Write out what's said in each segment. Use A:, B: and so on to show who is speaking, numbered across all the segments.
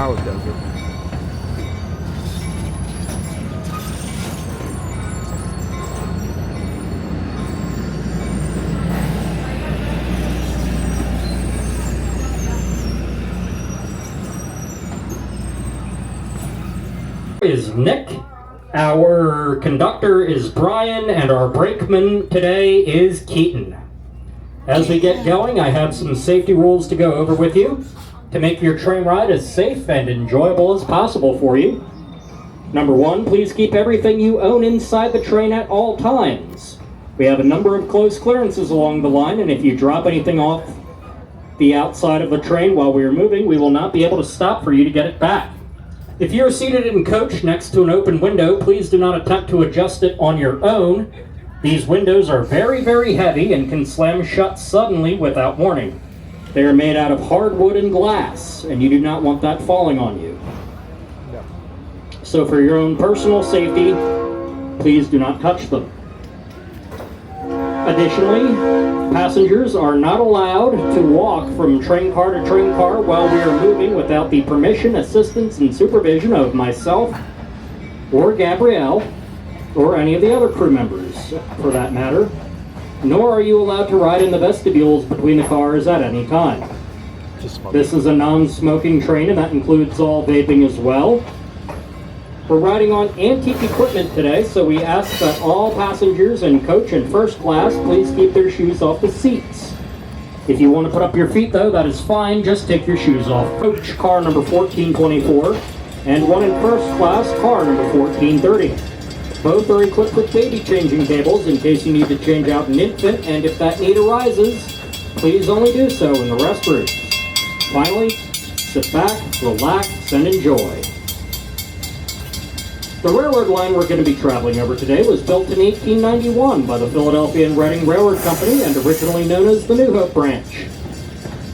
A: now it does it.
B: Is Nick, our conductor is Brian, and our brakeman today is Keaton. As we get going, I have some safety rules to go over with you to make your train ride as safe and enjoyable as possible for you. Number one, please keep everything you own inside the train at all times. We have a number of close clearances along the line, and if you drop anything off the outside of the train while we are moving, we will not be able to stop for you to get it back. If you are seated in coach next to an open window, please do not attempt to adjust it on your own. These windows are very, very heavy and can slam shut suddenly without warning. They are made out of hardwood and glass, and you do not want that falling on you. So for your own personal safety, please do not touch them. Additionally, passengers are not allowed to walk from train car to train car while we are moving without the permission, assistance, and supervision of myself or Gabrielle or any of the other crew members, for that matter. Nor are you allowed to ride in the vestibules between the cars at any time. This is a non-smoking train, and that includes all vaping as well. We're riding on antique equipment today, so we ask that all passengers in coach and first class please keep their shoes off the seats. If you want to put up your feet, though, that is fine. Just take your shoes off. Coach car number 1424 and one in first class, car number 1430. Both are equipped with baby changing tables in case you need to change out an infant, and if that need arises, please only do so in the restrooms. Finally, sit back, relax, and enjoy. The railroad line we're going to be traveling over today was built in 1891 by the Philadelphia and Reading Railroad Company and originally known as the New Hope Branch.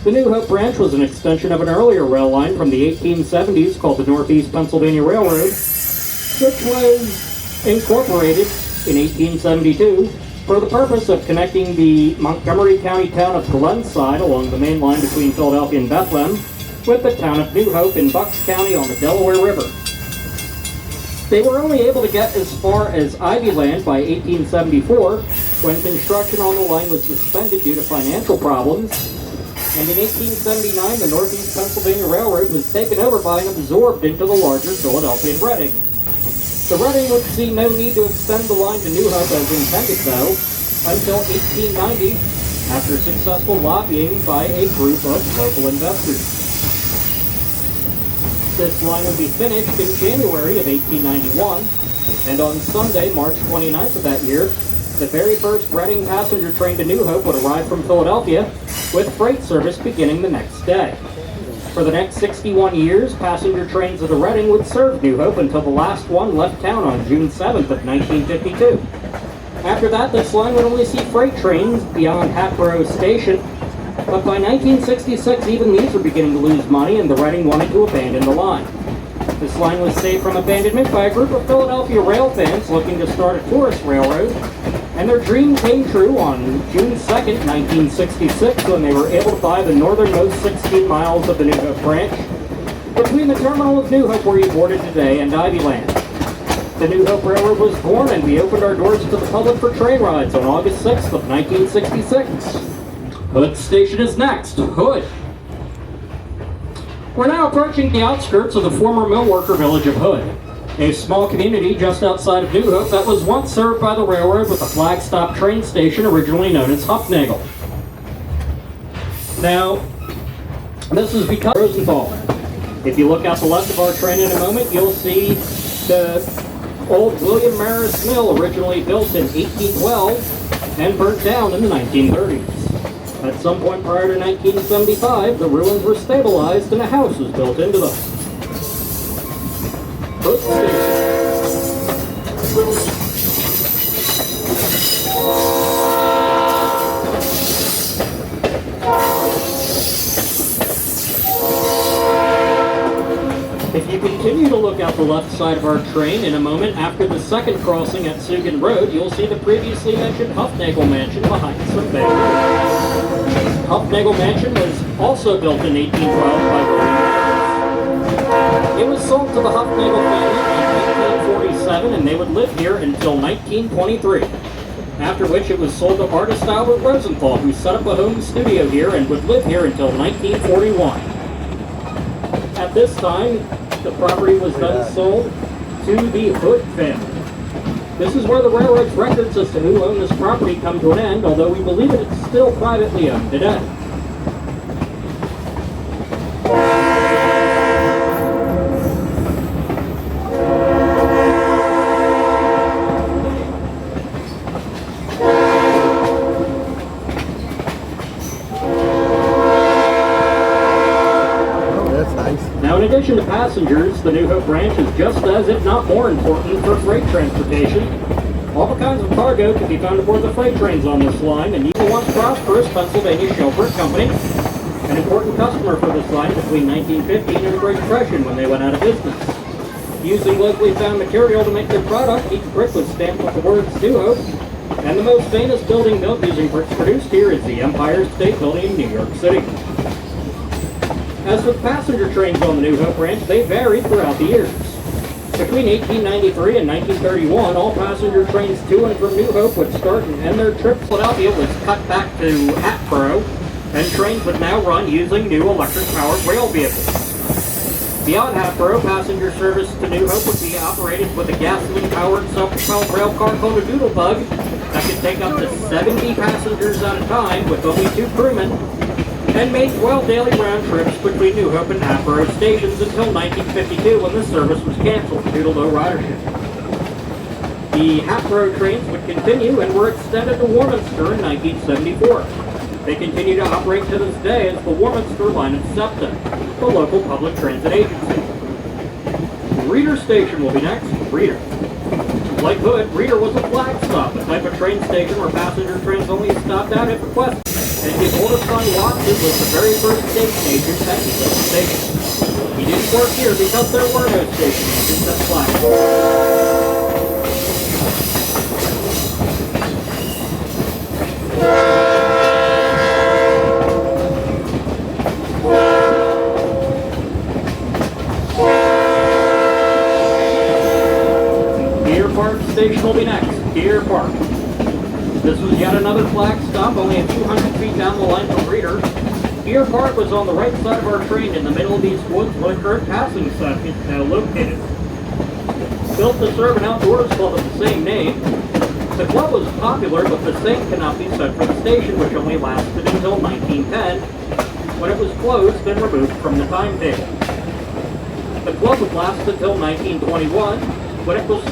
B: The New Hope Branch was an extension of an earlier rail line from the 1870s called the Northeast Pennsylvania Railroad, which was incorporated in 1872 for the purpose of connecting the Montgomery County town of Glenside along the main line between Philadelphia and Bethlehem with the town of New Hope in Bucks County on the Delaware River. They were only able to get as far as Ivy Land by 1874, when construction on the line was suspended due to financial problems, and in 1879 the Northeast Pennsylvania Railroad was taken over by and absorbed into the larger Philadelphia and Reading. The Reading would see no need to extend the line to New Hope as intended, though, until 1890, after successful lobbying by a group of local investors. This line would be finished in January of 1891, and on Sunday, March 29th of that year, the very first Reading passenger train to New Hope would arrive from Philadelphia, with freight service beginning the next day. For the next 61 years, passenger trains of the Reading would serve New Hope until the last one left town on June 7th of 1952. After that, this line would only see freight trains beyond Hatboro Station, but by 1966, even these were beginning to lose money, and the Reading wanted to abandon the line. This line was saved from abandonment by a group of Philadelphia rail fans looking to start a tourist railroad, and their dream came true on June 2nd, 1966, when they were able to buy the northernmost 16 miles of the New Hope Branch between the terminal of New Hope, where you boarded today, and Ivy Land. The New Hope Railroad was born, and we opened our doors to the public for train rides on August 6th of 1966. Hood Station is next. Hood. We're now approaching the outskirts of the former mill worker village of Hood, a small community just outside of New Hope that was once served by the railroad with a flag stop train station originally known as Huffnagle. Now, this is because Rosenthal. If you look out the left of our train in a moment, you'll see the old William Maris Mill, originally built in 1812 and burnt down in the 1930s. At some point prior to 1975, the ruins were stabilized and a house was built into them. Hood If you continue to look out the left side of our train in a moment after the second crossing at Sugan Road, you'll see the previously mentioned Huffnagle Mansion behind some Huffnagle Mansion was also built in 1812 by William. It was sold to the Hufnagel family in 1947, and they would live here until 1923. After which it was sold to artist Albert Rosenthal, who set up a home studio here and would live here until 1941. At this time, the property was then sold to the Hood family. This is where the railroad's records as to who owned this property come to an end, although we believe it's still privately owned today. Now, in addition to passengers, the New Hope branch is just as, if not more important, for freight transportation. All kinds of cargo can be found aboard the freight trains on this line, and the once prosperous Pennsylvania Shellbrook Company, an important customer for this line between 1915 and the Great Depression when they went out of business. Using locally found material to make their product, each brick was stamped with the words New Hope, and the most famous building built using bricks produced here is the Empire State Building in New York City. As for the passenger trains on the New Hope branch, they varied throughout the years. Between 1893 and 1931, all passenger trains to and from New Hope would start and end their trip. Philadelphia was cut back to Hatboro, and trains would now run using new electric-powered rail vehicles. Beyond Hatboro, passenger service to New Hope would be operated with a gasoline-powered self-propelled rail car called a Doodlebug that could take up to 70 passengers at a time with only 2 crewmen, and made 12 daily round trips between New Hope and Hatboro stations until 1952 when the service was canceled due to low ridership. The Hatboro trains would continue and were extended to Warminster in 1974. They continue to operate to this day as the Warminster line of SEPTA, the local public transit agency. Reeder Station will be next. Reeder. Like Hood, Reeder was a flag stop, a type of train station where passenger trains only stopped out if requested. And his oldest son, Watson, was the very first station agent at the station. He didn't work here because there were no station agents at Flag. Deer Park Station will be next. Deer Park. This was yet another flag stop, only a few hundred feet down the line from Reeder. Deer Park was on the right side of our train in the middle of these woods where the current passing set is now located. Built to serve an outdoors club of the same name, the club was popular, but the same cannot be said for the station, which only lasted until 1910, when it was closed and removed from the timetable. The club would last until 1921, when it was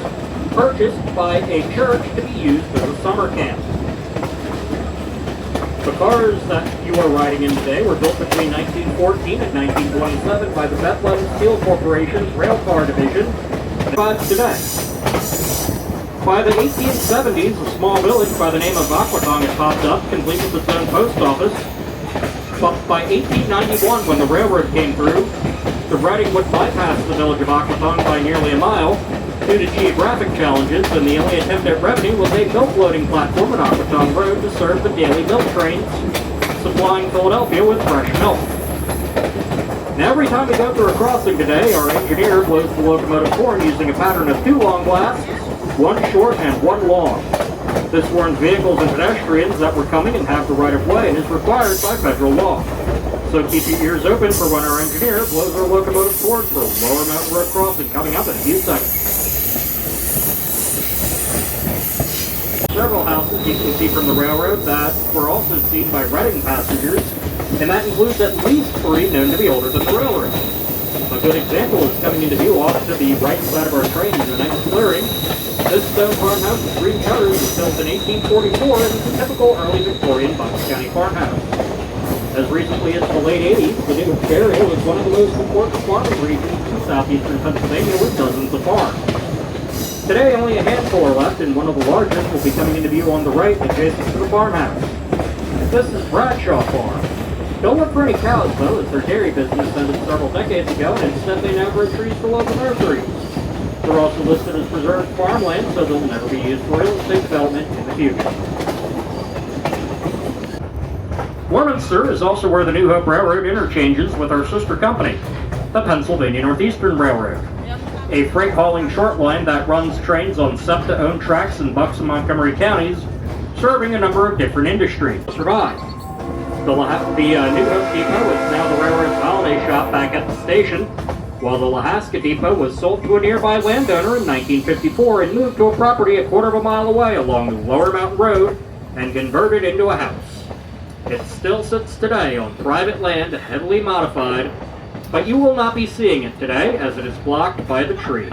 B: purchased by a church to be used as a summer camp. The cars that you are riding in today were built between 1914 and 1927 by the Bethlehem Steel Corporation's Railcar Division, and today. By the 1870s, a small village by the name of Aquatong had popped up, complete with its own post office. But by 1891, when the railroad came through, the Reading would bypass the village of Aquatong by nearly a mile, due to geographic challenges, and the only attempt at revenue was a milk loading platform at Aquatong Road to serve the daily milk trains, supplying Philadelphia with fresh milk. Now every time we go through a crossing today, our engineer blows the locomotive horn using a pattern of 2 long blasts, 1 short and 1 long. This warns vehicles and pedestrians that we're coming and have the right of way and is required by federal law. So keep your ears open for when our engineer blows our locomotive horn for Lower Mountain Road crossing coming up in a few seconds. Several houses you can see from the railroad that were also seen by Reading passengers, and that includes at least 3 known to be older than the railroad. A good example is coming into view off to the right side of our train in the next clearing. This stone farmhouse with green shutters was built in 1844 and is a typical early Victorian Bucks County farmhouse. As recently as the late 80s, the New Hope area was one of the most important farming regions in southeastern Pennsylvania with dozens of farms. Today, only a handful are left, and one of the largest will be coming into view on the right, adjacent to the farmhouse. This is Bradshaw Farm. Don't look for any cows, though, as their dairy business ended several decades ago, and instead they now grow trees for local nurseries. They're also listed as preserved farmland, so they'll never be used for real estate development in the future. Warminster is also where the New Hope Railroad interchanges with our sister company. the Pennsylvania Northeastern Railroad, a freight hauling short line that runs trains on SEPTA-owned tracks in Bucks and Montgomery counties, serving a number of different industries. Survive. The New Hope Depot is now the railroad's holiday shop back at the station, while the Lahaska Depot was sold to a nearby landowner in 1954 and moved to a property a quarter of a mile away along the Lower Mountain Road and converted into a house. It still sits today on private land, heavily modified, but you will not be seeing it today as it is blocked by the trees.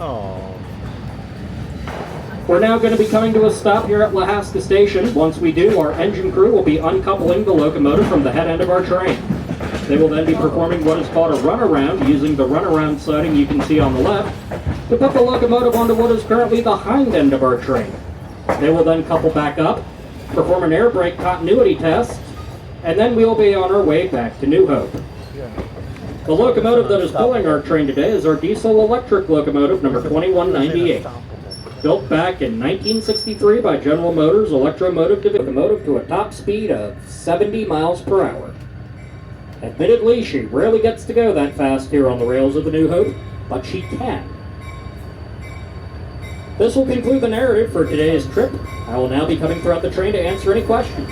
A: Oh.
B: We're now going to be coming to a stop here at Lahaska Station. Once we do, our engine crew will be uncoupling the locomotive from the head end of our train. They will then be performing what is called a runaround, using the runaround siding you can see on the left, to put the locomotive onto what is currently the hind end of our train. They will then couple back up, perform an air brake continuity test, and then we'll be on our way back to New Hope. The locomotive that is pulling our train today is our diesel-electric locomotive number 2198. Built back in 1963 by General Motors Electromotive Division, locomotive to a top speed of 70 miles per hour. Admittedly, she rarely gets to go that fast here on the rails of the New Hope, but she can. This will conclude the narrative for today's trip. I will now be coming throughout the train to answer any questions.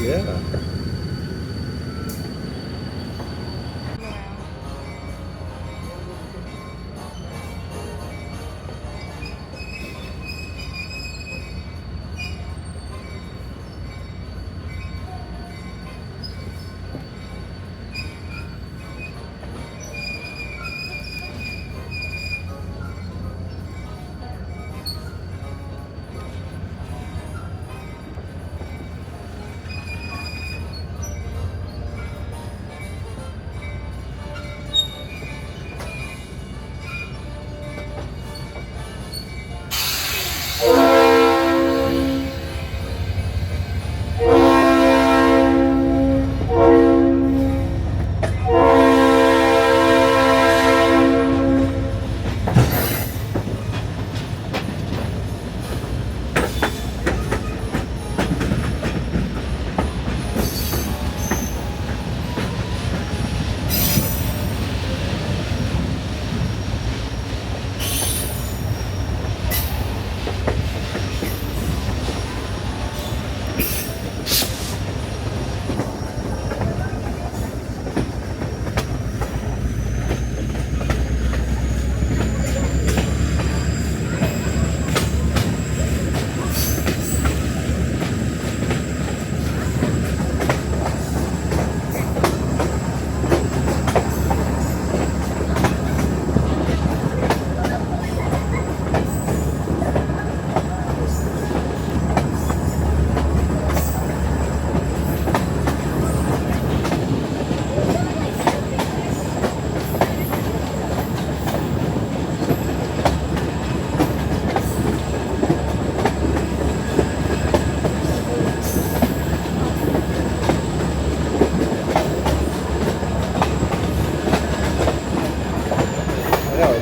A: Yeah.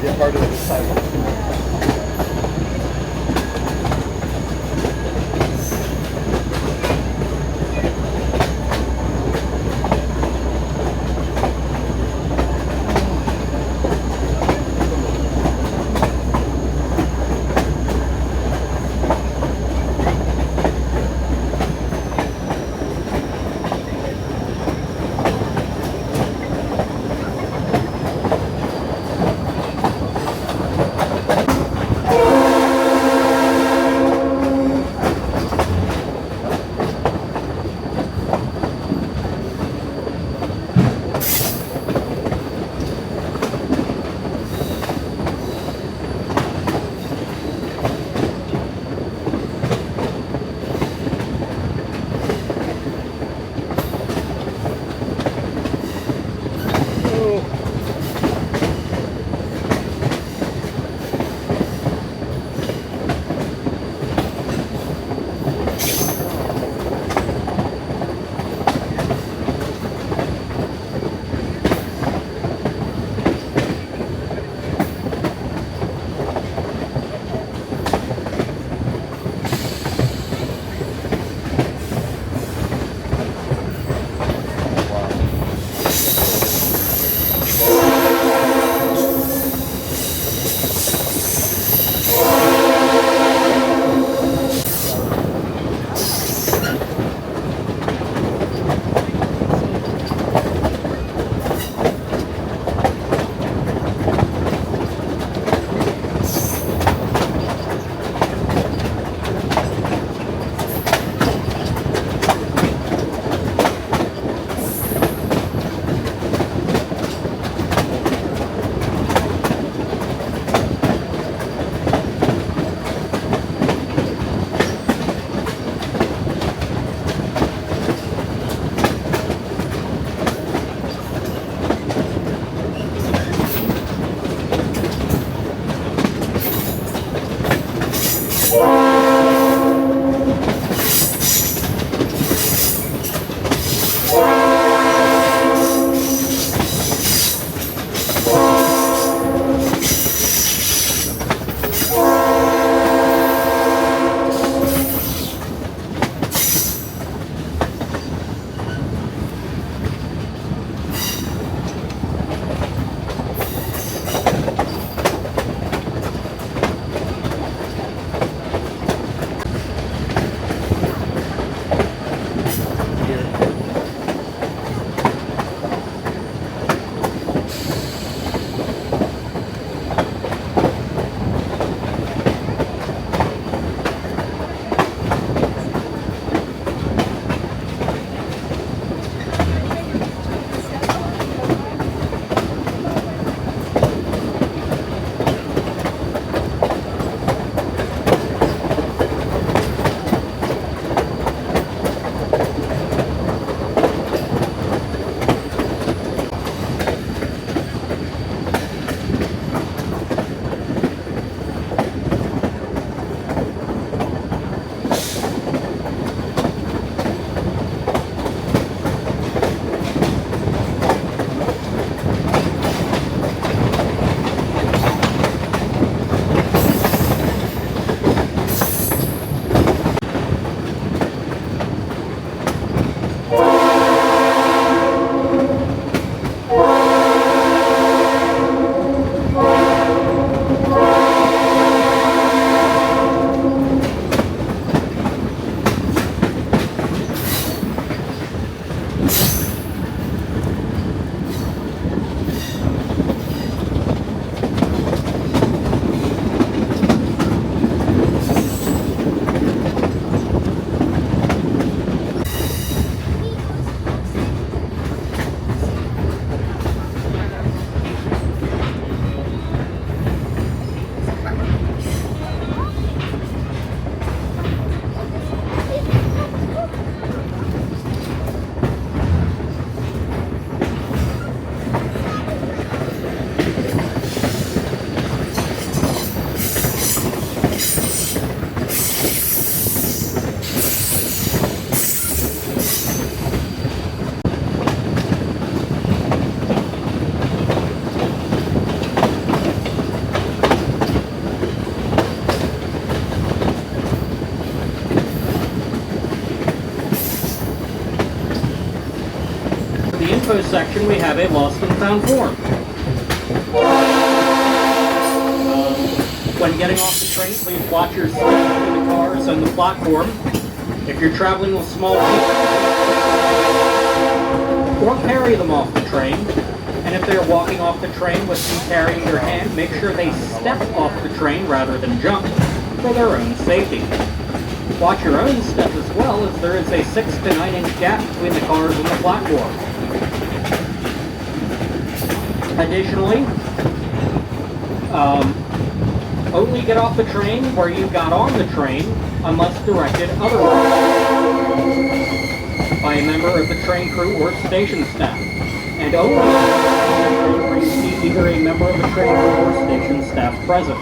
A: Get part of the cycle.
B: info section, we have a lost and found form. When getting off the train, please watch your step in the cars and the platform. If you're traveling with small people, or carry them off the train. And if they're walking off the train with you carrying their hand, make sure they step off the train rather than jump for their own safety. Watch your own step as well, as there is a 6 to 9 inch gap between the cars and the platform. Additionally, only get off the train where you got on the train unless directed otherwise by a member of the train crew or station staff. And only where you see either a member of the train crew or station staff present.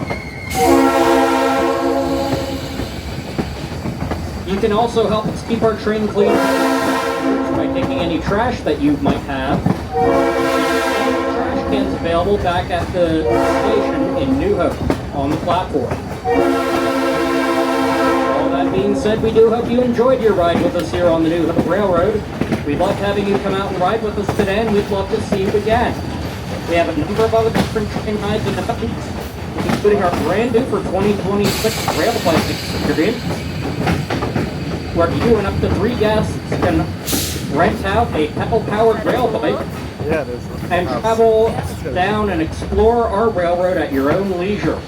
B: You can also help us keep our train clean by taking any trash that you might have. Trash cans available back at the station in New Hope on the platform. All that being said, we do hope you enjoyed your ride with us here on the New Hope Railroad. We loved having you come out and ride with us today, and we'd love to see you again. We have a number of other different train rides and events, including our brand new for 2026 rail bike experience, where you and up to 3 guests can rent out a pedal-powered rail bike and travel down and explore our railroad at your own leisure.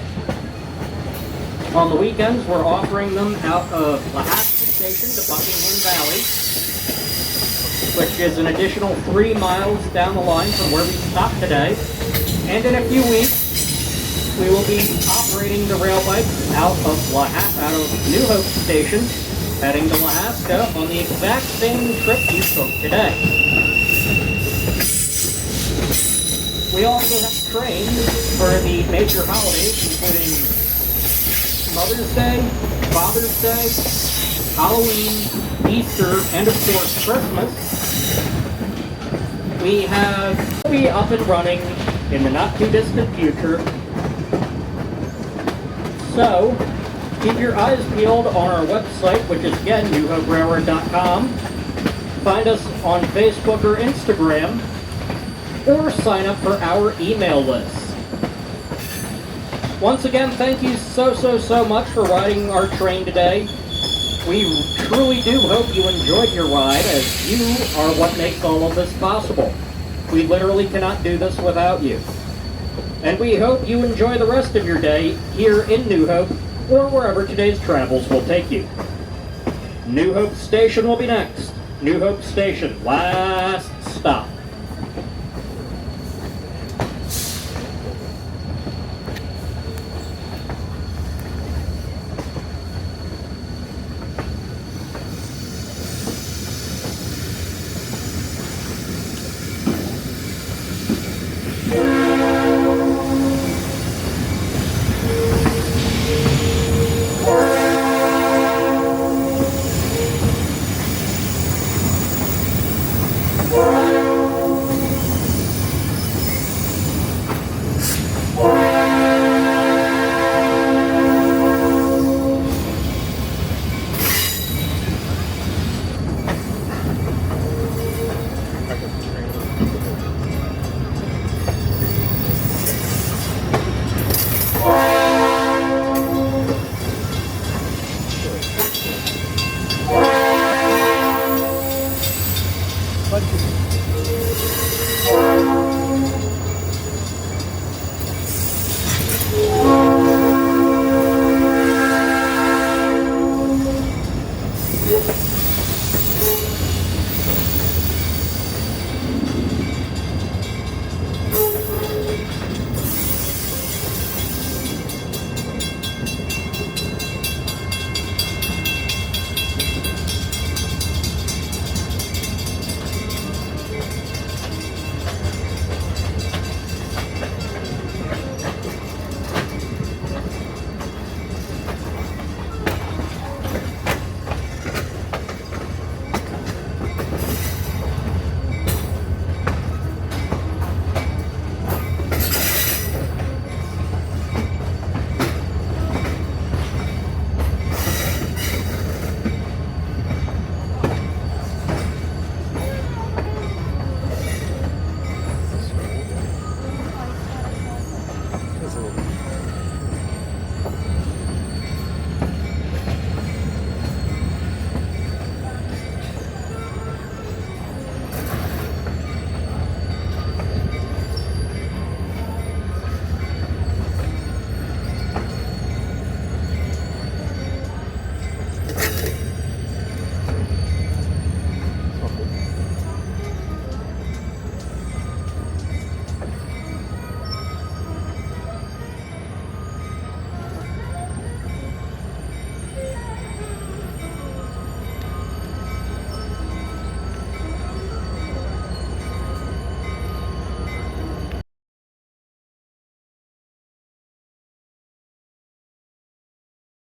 B: On the weekends, we're offering them out of Lahasca Station to Buckingham Valley, which is an additional 3 miles down the line from where we stopped today. And in a few weeks, we will be operating the rail bikes out of New Hope Station, heading to Lahasca on the exact same trip you took today. We also have trains for the major holidays, including Mother's Day, Father's Day, Halloween, Easter, and of course Christmas. We will be up and running in the not too distant future. So, keep your eyes peeled on our website, which is again newhoperailroad.com. Find us on Facebook or Instagram, or sign up for our email list. Once again, thank you so much for riding our train today. We truly do hope you enjoyed your ride, as you are what makes all of this possible. We literally cannot do this without you. And we hope you enjoy the rest of your day here in New Hope, or wherever today's travels will take you. New Hope Station will be next. New Hope Station, last stop.